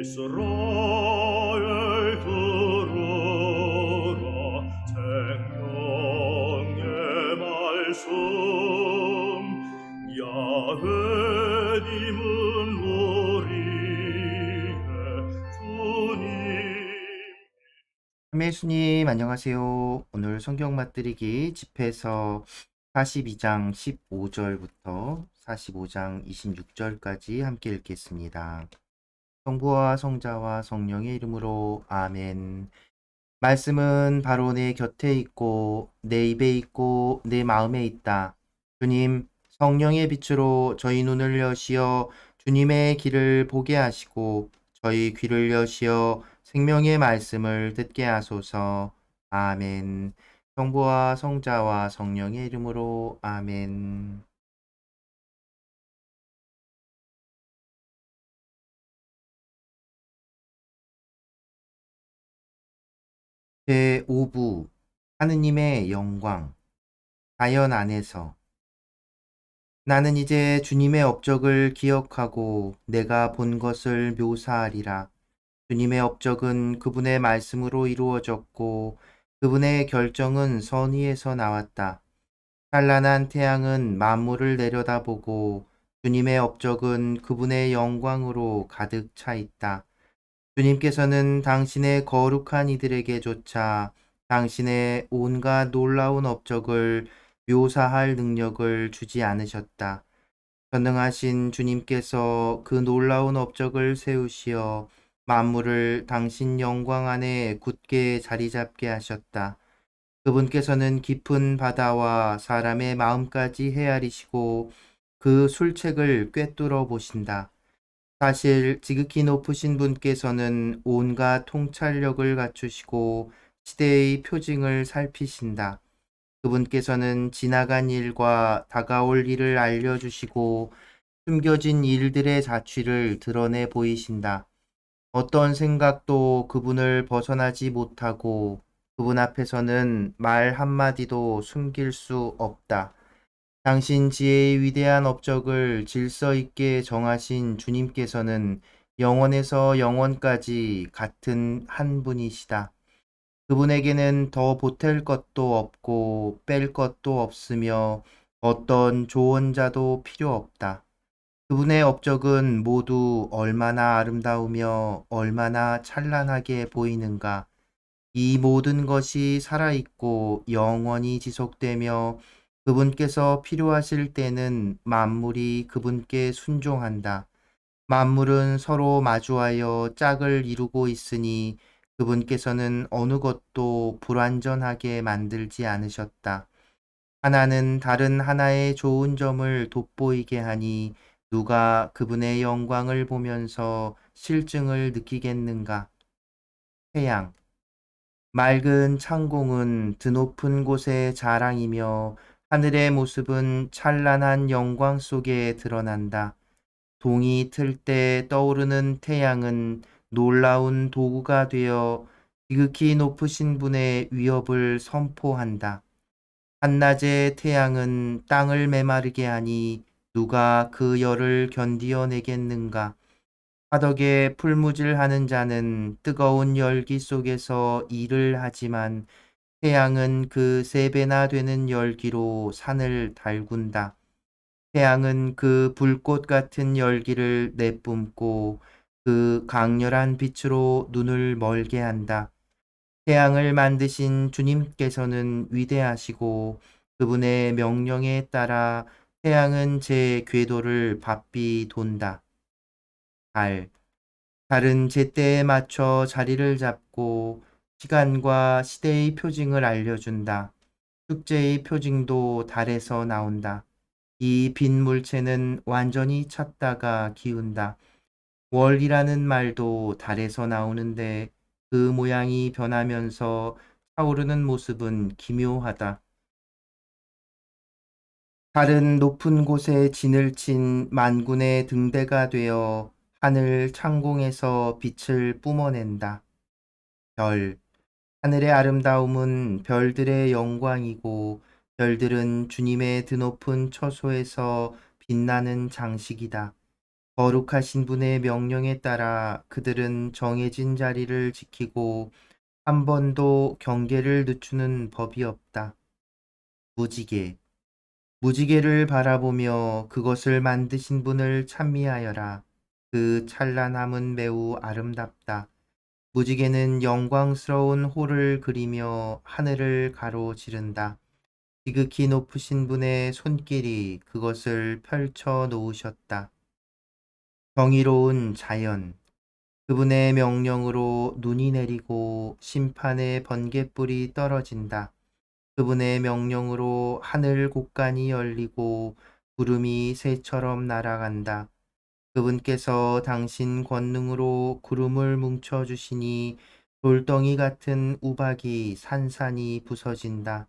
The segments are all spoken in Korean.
이스라엘 들으라 생명의 말씀 야훼님은 우리의 주님. 예수님 안녕하세요. 오늘 성경 맛들이기 집에서 42장 15절부터 45장 26절까지 함께 읽겠습니다. 성부와 성자와 성령의 이름으로 아멘. 말씀은 바로 내 곁에 있고 내 입에 있고 내 마음에 있다. 주님, 성령의 빛으로 저희 눈을 여시어 주님의 길을 보게 하시고 저희 귀를 여시어 생명의 말씀을 듣게 하소서. 아멘. 성부와 성자와 성령의 이름으로 아멘. 제5부 하느님의 영광 자연 안에서 나는 이제 주님의 업적을 기억하고 내가 본 것을 묘사하리라. 주님의 업적은 그분의 말씀으로 이루어졌고 그분의 결정은 선의에서 나왔다. 찬란한 태양은 만물을 내려다보고 주님의 업적은 그분의 영광으로 가득 차 있다. 주님께서는 당신의 거룩한 이들에게조차 당신의 온갖 놀라운 업적을 묘사할 능력을 주지 않으셨다. 전능하신 주님께서 그 놀라운 업적을 세우시어 만물을 당신 영광 안에 굳게 자리 잡게 하셨다. 그분께서는 깊은 바다와 사람의 마음까지 헤아리시고 그 술책을 꿰뚫어 보신다. 사실 지극히 높으신 분께서는 온갖 통찰력을 갖추시고 시대의 표징을 살피신다. 그분께서는 지나간 일과 다가올 일을 알려주시고 숨겨진 일들의 자취를 드러내 보이신다. 어떤 생각도 그분을 벗어나지 못하고 그분 앞에서는 말 한마디도 숨길 수 없다. 당신 지혜의 위대한 업적을 질서 있게 정하신 주님께서는 영원에서 영원까지 같은 한 분이시다. 그분에게는 더 보탤 것도 없고 뺄 것도 없으며 어떤 조언자도 필요 없다. 그분의 업적은 모두 얼마나 아름다우며 얼마나 찬란하게 보이는가. 이 모든 것이 살아있고 영원히 지속되며 그분께서 필요하실 때는 만물이 그분께 순종한다. 만물은 서로 마주하여 짝을 이루고 있으니 그분께서는 어느 것도 불완전하게 만들지 않으셨다. 하나는 다른 하나의 좋은 점을 돋보이게 하니 누가 그분의 영광을 보면서 실증을 느끼겠는가? 태양. 맑은 창공은 드높은 곳의 자랑이며 하늘의 모습은 찬란한 영광 속에 드러난다. 동이 틀 때 떠오르는 태양은 놀라운 도구가 되어 지극히 높으신 분의 위협을 선포한다. 한낮의 태양은 땅을 메마르게 하니 누가 그 열을 견디어내겠는가? 화덕에 풀무질하는 자는 뜨거운 열기 속에서 일을 하지만 태양은 그 3배나 되는 열기로 산을 달군다. 태양은 그 불꽃 같은 열기를 내뿜고 그 강렬한 빛으로 눈을 멀게 한다. 태양을 만드신 주님께서는 위대하시고 그분의 명령에 따라 태양은 제 궤도를 바삐 돈다. 달. 달은 제때에 맞춰 자리를 잡고 시간과 시대의 표징을 알려준다. 축제의 표징도 달에서 나온다. 이 빈 물체는 완전히 찼다가 기운다. 월이라는 말도 달에서 나오는데 그 모양이 변하면서 차오르는 모습은 기묘하다. 달은 높은 곳에 진을 친 만군의 등대가 되어 하늘 창공에서 빛을 뿜어낸다. 별. 하늘의 아름다움은 별들의 영광이고 별들은 주님의 드높은 처소에서 빛나는 장식이다. 거룩하신 분의 명령에 따라 그들은 정해진 자리를 지키고 한 번도 경계를 늦추는 법이 없다. 무지개. 무지개를 바라보며 그것을 만드신 분을 찬미하여라. 그 찬란함은 매우 아름답다. 무지개는 영광스러운 호를 그리며 하늘을 가로지른다. 지극히 높으신 분의 손길이 그것을 펼쳐 놓으셨다. 정의로운 자연. 그분의 명령으로 눈이 내리고 심판의 번갯불이 떨어진다. 그분의 명령으로 하늘 곳간이 열리고 구름이 새처럼 날아간다. 그분께서 당신 권능으로 구름을 뭉쳐주시니 돌덩이 같은 우박이 산산이 부서진다.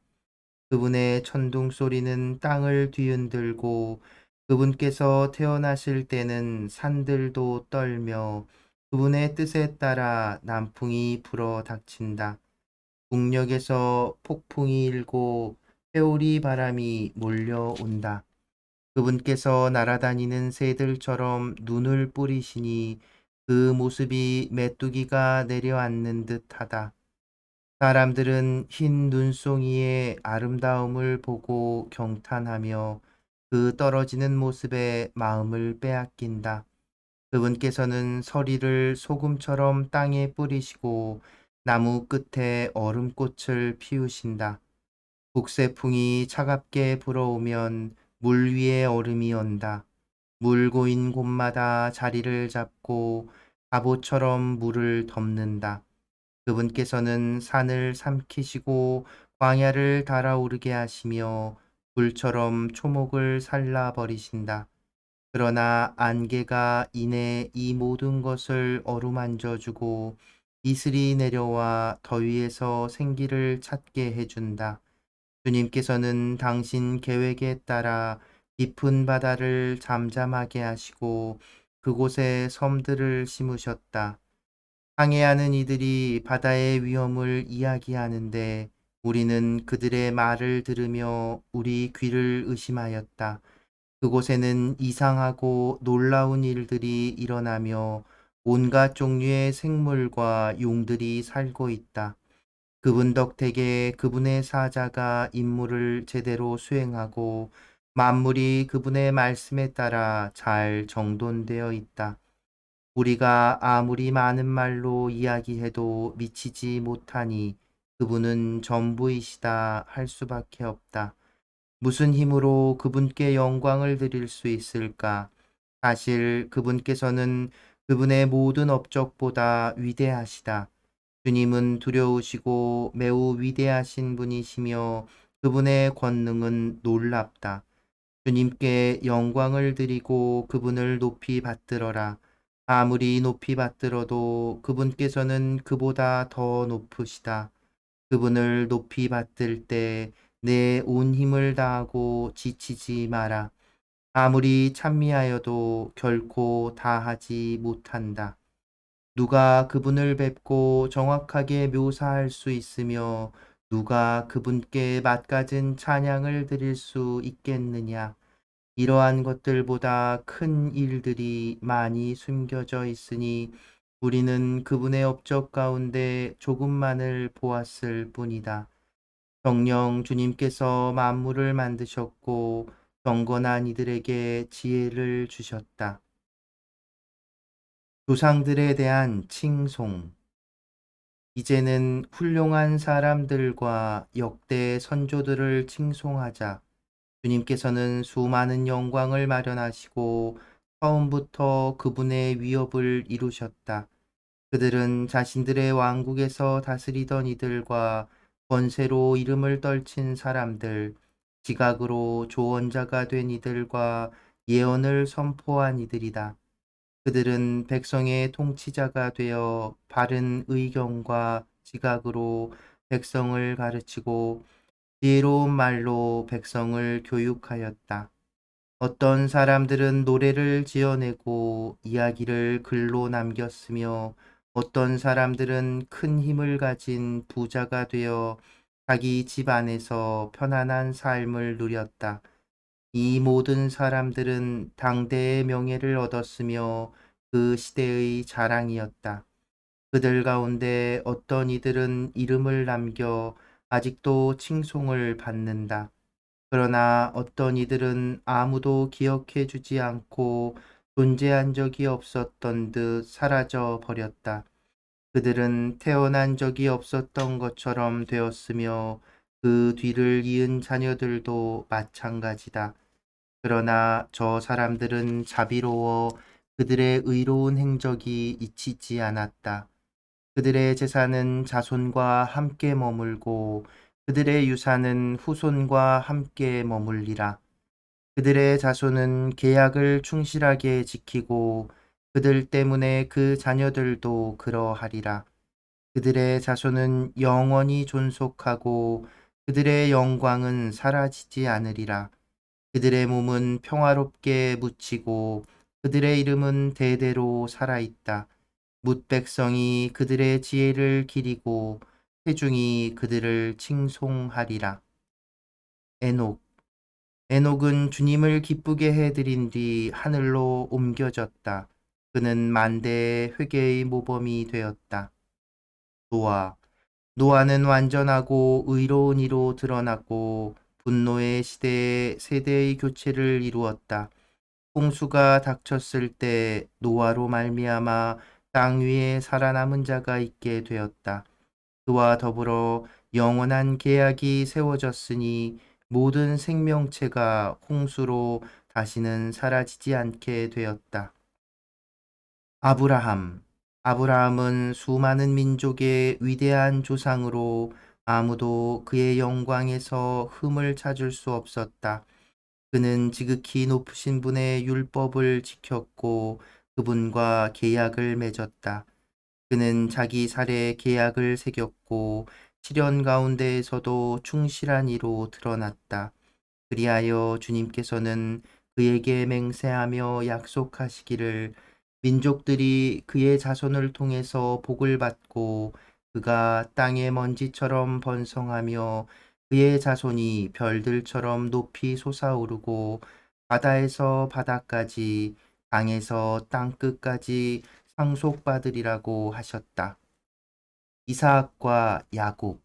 그분의 천둥 소리는 땅을 뒤흔들고 그분께서 태어나실 때는 산들도 떨며 그분의 뜻에 따라 남풍이 불어 닥친다. 북녘에서 폭풍이 일고 회오리 바람이 몰려온다. 그분께서 날아다니는 새들처럼 눈을 뿌리시니 그 모습이 메뚜기가 내려앉는 듯하다. 사람들은 흰 눈송이의 아름다움을 보고 경탄하며 그 떨어지는 모습에 마음을 빼앗긴다. 그분께서는 서리를 소금처럼 땅에 뿌리시고 나무 끝에 얼음꽃을 피우신다. 북새풍이 차갑게 불어오면 물 위에 얼음이 온다. 물 고인 곳마다 자리를 잡고 갑옷처럼 물을 덮는다. 그분께서는 산을 삼키시고 광야를 달아오르게 하시며 불처럼 초목을 살라버리신다. 그러나 안개가 이내 이 모든 것을 어루만져 주고 이슬이 내려와 더위에서 생기를 찾게 해준다. 주님께서는 당신 계획에 따라 깊은 바다를 잠잠하게 하시고 그곳에 섬들을 심으셨다. 항해하는 이들이 바다의 위험을 이야기하는데 우리는 그들의 말을 들으며 우리 귀를 의심하였다. 그곳에는 이상하고 놀라운 일들이 일어나며 온갖 종류의 생물과 용들이 살고 있다. 그분 덕택에 그분의 사자가 임무를 제대로 수행하고 만물이 그분의 말씀에 따라 잘 정돈되어 있다. 우리가 아무리 많은 말로 이야기해도 미치지 못하니 그분은 전부이시다 할 수밖에 없다. 무슨 힘으로 그분께 영광을 드릴 수 있을까? 사실 그분께서는 그분의 모든 업적보다 위대하시다. 주님은 두려우시고 매우 위대하신 분이시며 그분의 권능은 놀랍다. 주님께 영광을 드리고 그분을 높이 받들어라. 아무리 높이 받들어도 그분께서는 그보다 더 높으시다. 그분을 높이 받들 때 내 온 힘을 다하고 지치지 마라. 아무리 찬미하여도 결코 다하지 못한다. 누가 그분을 뵙고 정확하게 묘사할 수 있으며 누가 그분께 맛가진 찬양을 드릴 수 있겠느냐. 이러한 것들보다 큰 일들이 많이 숨겨져 있으니 우리는 그분의 업적 가운데 조금만을 보았을 뿐이다. 정녕 주님께서 만물을 만드셨고 경건한 이들에게 지혜를 주셨다. 조상들에 대한 칭송. 이제는 훌륭한 사람들과 역대 선조들을 칭송하자. 주님께서는 수많은 영광을 마련하시고 처음부터 그분의 위업을 이루셨다. 그들은 자신들의 왕국에서 다스리던 이들과 권세로 이름을 떨친 사람들, 지각으로 조언자가 된 이들과 예언을 선포한 이들이다. 그들은 백성의 통치자가 되어 바른 의견과 지각으로 백성을 가르치고 지혜로운 말로 백성을 교육하였다. 어떤 사람들은 노래를 지어내고 이야기를 글로 남겼으며 어떤 사람들은 큰 힘을 가진 부자가 되어 자기 집 안에서 편안한 삶을 누렸다. 이 모든 사람들은 당대의 명예를 얻었으며 그 시대의 자랑이었다. 그들 가운데 어떤 이들은 이름을 남겨 아직도 칭송을 받는다. 그러나 어떤 이들은 아무도 기억해 주지 않고 존재한 적이 없었던 듯 사라져 버렸다. 그들은 태어난 적이 없었던 것처럼 되었으며 그 뒤를 이은 자녀들도 마찬가지다. 그러나 저 사람들은 자비로워 그들의 의로운 행적이 잊히지 않았다. 그들의 재산은 자손과 함께 머물고 그들의 유산은 후손과 함께 머물리라. 그들의 자손은 계약을 충실하게 지키고 그들 때문에 그 자녀들도 그러하리라. 그들의 자손은 영원히 존속하고 그들의 영광은 사라지지 않으리라. 그들의 몸은 평화롭게 묻히고 그들의 이름은 대대로 살아있다. 뭇 백성이 그들의 지혜를 기리고 회중이 그들을 칭송하리라. 에녹 에녹은 주님을 기쁘게 해드린 뒤 하늘로 옮겨졌다. 그는 만대의 회개의 모범이 되었다. 노아 노아는 완전하고 의로운 이로 드러났고 분노의 시대에 세대의 교체를 이루었다. 홍수가 닥쳤을 때 노아로 말미암아 땅 위에 살아남은 자가 있게 되었다. 그와 더불어 영원한 계약이 세워졌으니 모든 생명체가 홍수로 다시는 사라지지 않게 되었다. 아브라함. 아브라함은 수많은 민족의 위대한 조상으로 아무도 그의 영광에서 흠을 찾을 수 없었다. 그는 지극히 높으신 분의 율법을 지켰고 그분과 계약을 맺었다. 그는 자기 살에 계약을 새겼고 시련 가운데에서도 충실한 이로 드러났다. 그리하여 주님께서는 그에게 맹세하며 약속하시기를 민족들이 그의 자손을 통해서 복을 받고 그가 땅의 먼지처럼 번성하며 그의 자손이 별들처럼 높이 솟아오르고 바다에서 바다까지 땅에서 땅끝까지 상속받으리라고 하셨다. 이사학과 야곱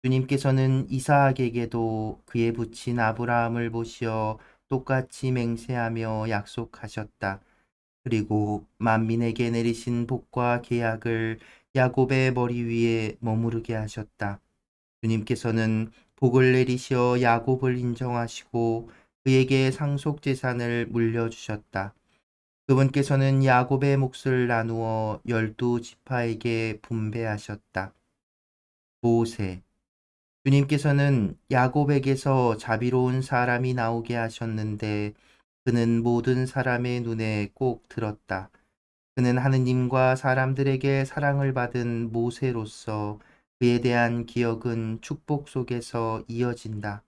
주님께서는 이사학에게도 그의 부친 아브라함을 보시어 똑같이 맹세하며 약속하셨다. 그리고 만민에게 내리신 복과 계약을 야곱의 머리 위에 머무르게 하셨다. 주님께서는 복을 내리시어 야곱을 인정하시고 그에게 상속 재산을 물려주셨다. 그분께서는 야곱의 몫을 나누어 12지파에게 분배하셨다. 모세 주님께서는 야곱에게서 자비로운 사람이 나오게 하셨는데 그는 모든 사람의 눈에 꼭 들었다. 그는 하느님과 사람들에게 사랑을 받은 모세로서 그에 대한 기억은 축복 속에서 이어진다.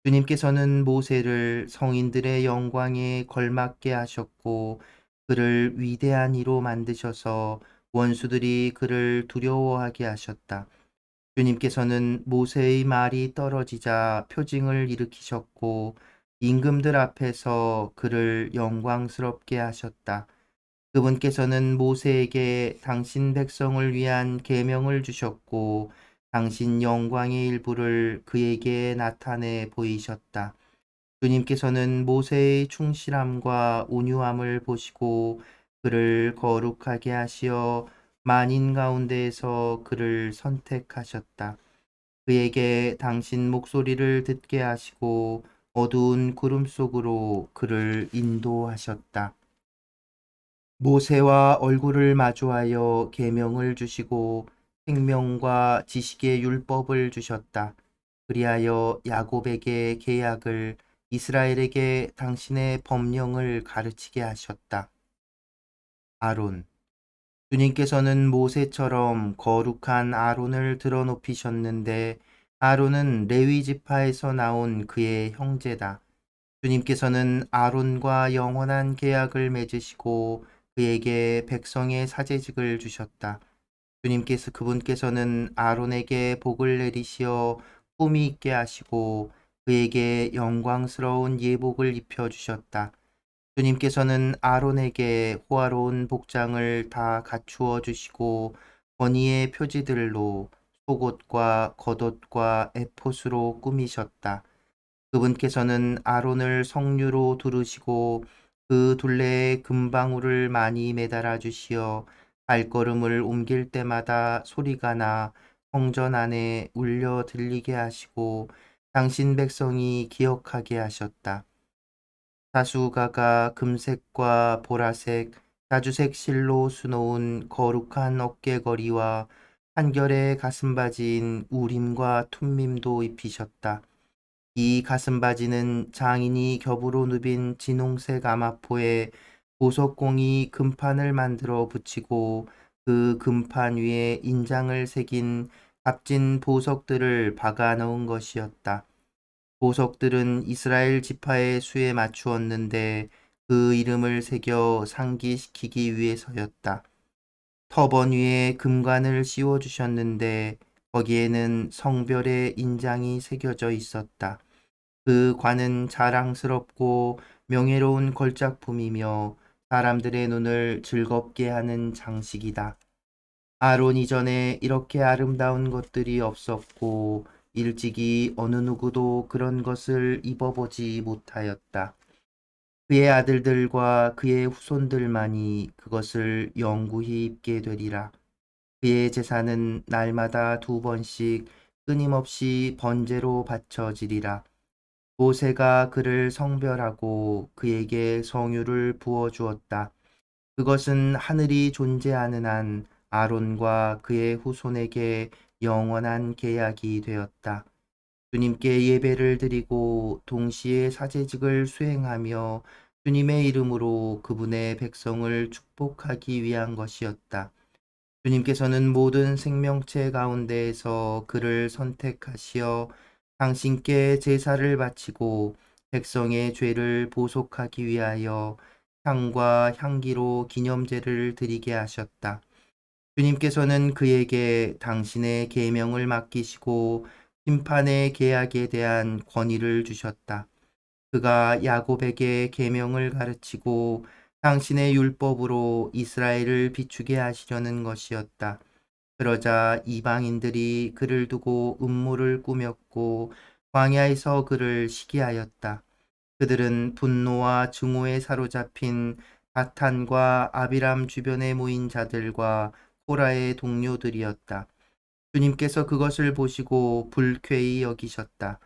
주님께서는 모세를 성인들의 영광에 걸맞게 하셨고 그를 위대한 이로 만드셔서 원수들이 그를 두려워하게 하셨다. 주님께서는 모세의 말이 떨어지자 표징을 일으키셨고 임금들 앞에서 그를 영광스럽게 하셨다. 그분께서는 모세에게 당신 백성을 위한 계명을 주셨고 당신 영광의 일부를 그에게 나타내 보이셨다. 주님께서는 모세의 충실함과 온유함을 보시고 그를 거룩하게 하시어 만인 가운데에서 그를 선택하셨다. 그에게 당신 목소리를 듣게 하시고 어두운 구름 속으로 그를 인도하셨다. 모세와 얼굴을 마주하여 계명을 주시고 생명과 지식의 율법을 주셨다. 그리하여 야곱에게 계약을 이스라엘에게 당신의 법령을 가르치게 하셨다. 아론 주님께서는 모세처럼 거룩한 아론을 드러높이셨는데 아론은 레위 지파에서 나온 그의 형제다. 주님께서는 아론과 영원한 계약을 맺으시고 그에게 백성의 사제직을 주셨다. 그분께서는 아론에게 복을 내리시어 품위 있게 하시고 그에게 영광스러운 예복을 입혀주셨다. 주님께서는 아론에게 호화로운 복장을 다 갖추어 주시고 권위의 표지들로 속옷과 겉옷과 에봇으로 꾸미셨다. 그분께서는 아론을 성류로 두르시고 그 둘레에 금방울을 많이 매달아 주시어 발걸음을 옮길 때마다 소리가 나 성전 안에 울려 들리게 하시고 당신 백성이 기억하게 하셨다. 자수가가 금색과 보라색, 자주색 실로 수놓은 거룩한 어깨거리와 한결의 가슴바지인 우림과 툼밈도 입히셨다. 이 가슴바지는 장인이 겹으로 누빈 진홍색 아마포에 보석공이 금판을 만들어 붙이고 그 금판 위에 인장을 새긴 값진 보석들을 박아 넣은 것이었다. 보석들은 이스라엘 지파의 수에 맞추었는데 그 이름을 새겨 상기시키기 위해서였다. 터번 위에 금관을 씌워 주셨는데 거기에는 성별의 인장이 새겨져 있었다. 그 관은 자랑스럽고 명예로운 걸작품이며 사람들의 눈을 즐겁게 하는 장식이다. 아론 이전에 이렇게 아름다운 것들이 없었고 일찍이 어느 누구도 그런 것을 입어보지 못하였다. 그의 아들들과 그의 후손들만이 그것을 영구히 입게 되리라. 그의 제사는 날마다 2번씩 끊임없이 번제로 바쳐지리라. 모세가 그를 성별하고 그에게 성유를 부어 주었다. 그것은 하늘이 존재하는 한 아론과 그의 후손에게 영원한 계약이 되었다. 주님께 예배를 드리고 동시에 사제직을 수행하며 주님의 이름으로 그분의 백성을 축복하기 위한 것이었다. 주님께서는 모든 생명체 가운데에서 그를 선택하시어 당신께 제사를 바치고 백성의 죄를 보속하기 위하여 향과 향기로 기념제를 드리게 하셨다. 주님께서는 그에게 당신의 계명을 맡기시고 심판의 계약에 대한 권위를 주셨다. 그가 야곱에게 계명을 가르치고 당신의 율법으로 이스라엘을 비추게 하시려는 것이었다. 그러자 이방인들이 그를 두고 음모를 꾸몄고 광야에서 그를 시기하였다. 그들은 분노와 증오에 사로잡힌 다탄과 아비람 주변에 모인 자들과 코라의 동료들이었다. 주님께서 그것을 보시고 불쾌히 여기셨다.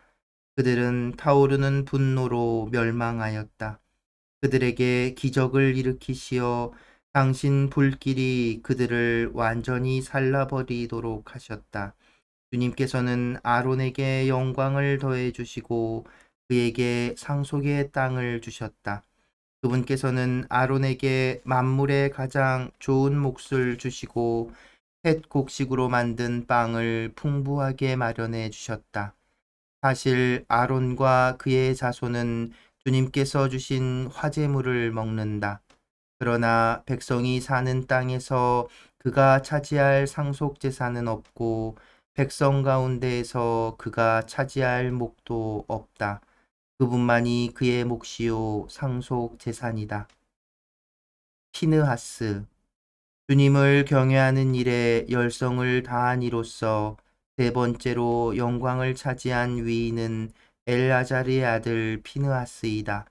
그들은 타오르는 분노로 멸망하였다. 그들에게 기적을 일으키시어 당신 불길이 그들을 완전히 살라버리도록 하셨다. 주님께서는 아론에게 영광을 더해 주시고 그에게 상속의 땅을 주셨다. 그분께서는 아론에게 만물의 가장 좋은 몫을 주시고 햇 곡식으로 만든 빵을 풍부하게 마련해 주셨다. 사실 아론과 그의 자손은 주님께서 주신 화제물을 먹는다. 그러나 백성이 사는 땅에서 그가 차지할 상속 재산은 없고 백성 가운데에서 그가 차지할 몫도 없다. 그분만이 그의 몫이요 상속 재산이다. 피느하스 주님을 경외하는 일에 열성을 다한 이로써 세 번째로 영광을 차지한 위인은 엘아자르의 아들 피느하스이다.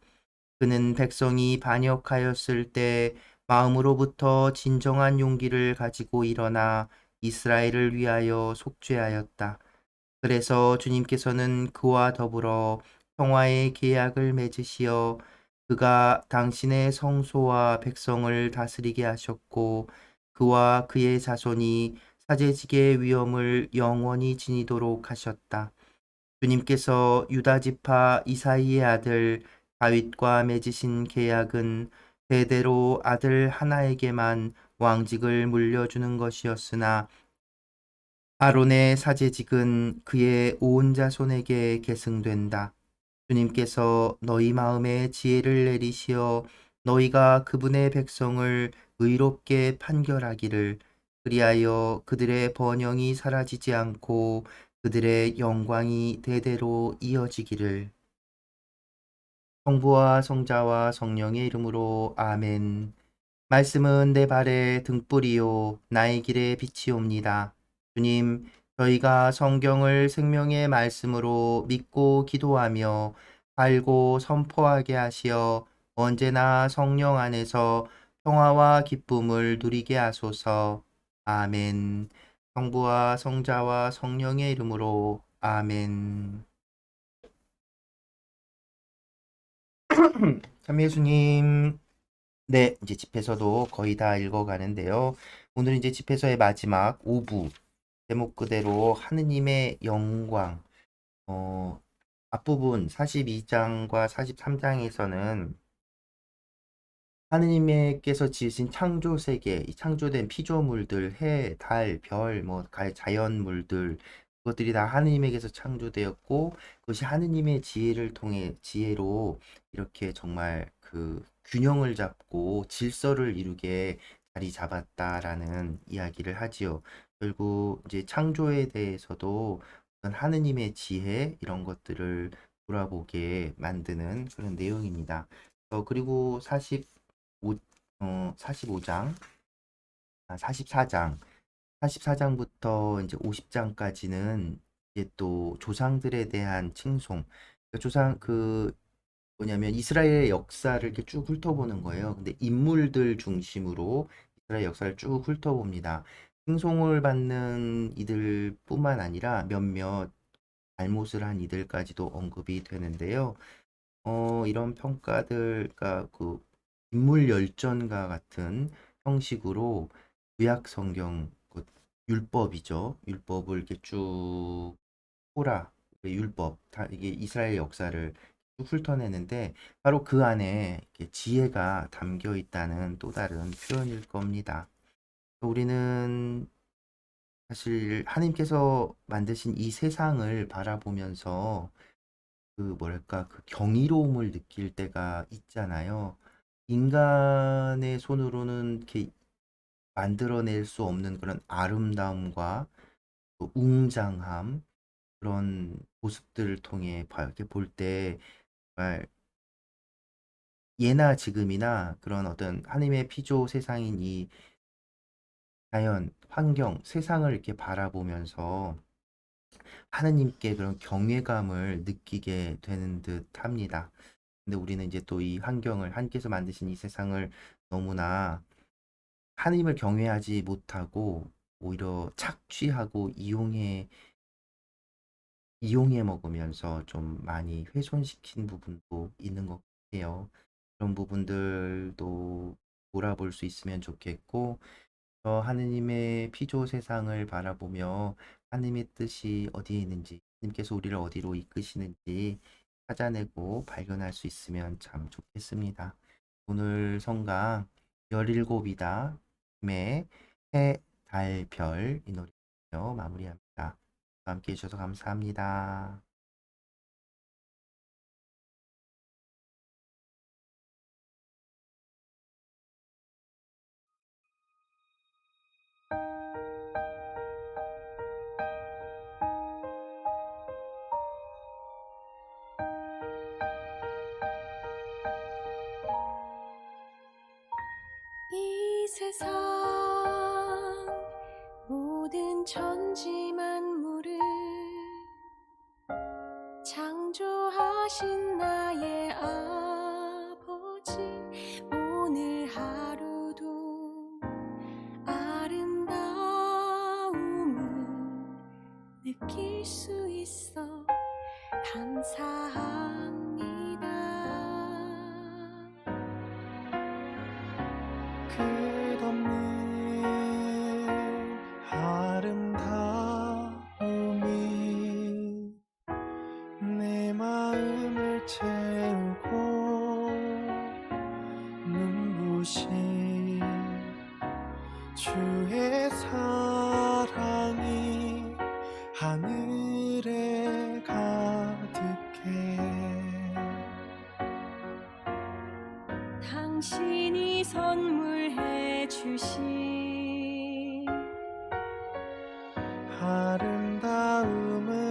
그는 백성이 반역하였을 때 마음으로부터 진정한 용기를 가지고 일어나 이스라엘을 위하여 속죄하였다. 그래서 주님께서는 그와 더불어 평화의 계약을 맺으시어 그가 당신의 성소와 백성을 다스리게 하셨고 그와 그의 자손이 사제직의 위엄을 영원히 지니도록 하셨다. 주님께서 유다 지파 이사이의 아들 다윗과 맺으신 계약은 대대로 아들 하나에게만 왕직을 물려주는 것이었으나 아론의 사제직은 그의 온 자손에게 계승된다. 주님께서 너희 마음에 지혜를 내리시어 너희가 그분의 백성을 의롭게 판결하기를 그리하여 그들의 번영이 사라지지 않고 그들의 영광이 대대로 이어지기를. 성부와 성자와 성령의 이름으로 아멘. 말씀은 내 발의 등불이요 나의 길의 빛이옵니다. 주님, 저희가 성경을 생명의 말씀으로 믿고 기도하며 알고 선포하게 하시어 언제나 성령 안에서 평화와 기쁨을 누리게 하소서. 아멘. 성부와 성자와 성령의 이름으로 아멘. 참 예수님. 네, 이제 집회서도 거의 다 읽어가는데요. 오늘 이제 집회서의 마지막 5부, 제목 그대로 하느님의 영광. 앞부분 42장과 43장에서는 하느님께서 지으신 창조 세계, 이 창조된 피조물들, 해, 달, 별, 자연물들, 그것들이 다 하느님에게서 창조되었고, 그것이 하느님의 지혜로 이렇게 정말 그 균형을 잡고 질서를 이루게 자리 잡았다라는 이야기를 하지요. 결국 이제 창조에 대해서도 어떤 하느님의 지혜, 이런 것들을 돌아보게 만드는 그런 내용입니다. 그리고 45장, 44장, 44장부터 이제 50장까지는 이제 또 조상들에 대한 칭송, 뭐냐면 이스라엘의 역사를 이렇게 쭉 훑어보는 거예요. 근데 인물들 중심으로 이스라엘 역사를 쭉 훑어봅니다. 칭송을 받는 이들뿐만 아니라 몇몇 잘못을 한 이들까지도 언급이 되는데요. 이런 평가들, 그러니까 그 인물 열전과 같은 형식으로 구약 성경, 그 율법이죠. 율법을 이렇게 쭉 토라, 그 율법, 다 이게 이스라엘 역사를 쭉 훑어내는데 바로 그 안에 이렇게 지혜가 담겨 있다는 또 다른 표현일 겁니다. 우리는 사실 하나님께서 만드신 이 세상을 바라보면서 그 경이로움을 느낄 때가 있잖아요. 인간의 손으로는 이렇게 만들어낼 수 없는 그런 아름다움과 또 웅장함, 그런 모습들을 통해 이렇게 볼 때, 정말 예나 지금이나 그런 어떤 하나님의 피조 세상인 이 자연, 환경, 세상을 이렇게 바라보면서 하나님께 그런 경외감을 느끼게 되는 듯 합니다. 근데 우리는 이제 또 이 환경을, 하나님께서 만드신 이 세상을 너무나 하나님을 경외하지 못하고 오히려 착취하고 이용해 먹으면서 좀 많이 훼손시킨 부분도 있는 것 같아요. 그런 부분들도 돌아볼 수 있으면 좋겠고, 하느님의 피조 세상을 바라보며 하느님의 뜻이 어디에 있는지, 하느님께서 우리를 어디로 이끄시는지 찾아내고 발견할 수 있으면 참 좋겠습니다. 오늘 성강 17이다. 의 해, 달, 별 이 노래로 마무리합니다. 함께 해주셔서 감사합니다. 이 세상 모든 천지 만물을 창조하신 나의 아버지, 오늘 하루도 아름다움을 느낄 수 있어 감사합니다. 끝없는 아름다움이 내 마음을 채우고 눈부신 주의 사랑이 하늘에 가득해 당신이 선물해 주신 아름다움은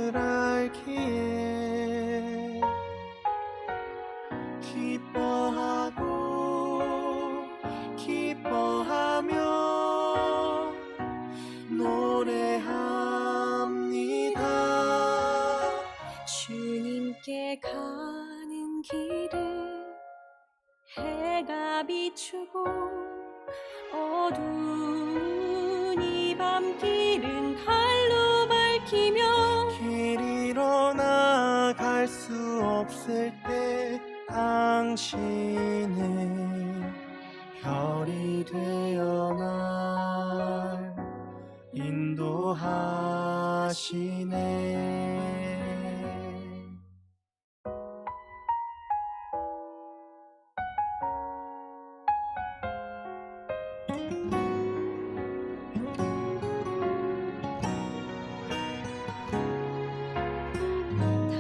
밤길은 달로 밝히며 길 잃어 나갈 수 없을 때 당신은 별이 되어 날 인도하시네.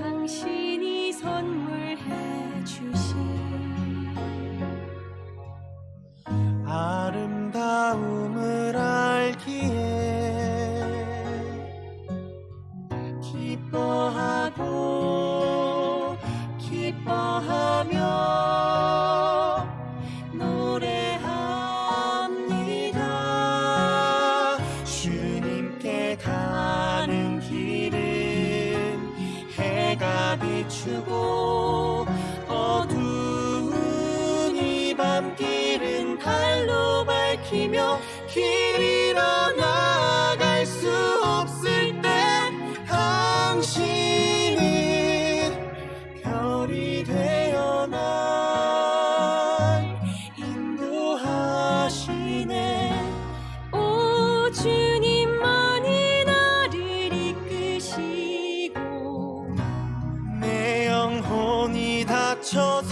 당신이 선물해 주신 아름다움을 알기에 기뻐하고 기뻐하며 노래합니다. 주님께 가는 길은 해가 비추고 어두운 이 밤길은 달로 밝히며 길 잃어 나갈 수 없을 때 당신은 별이 되어 날 인도하시네. 오 주님만이 나를 이끄시고 내 영혼이 닫혀서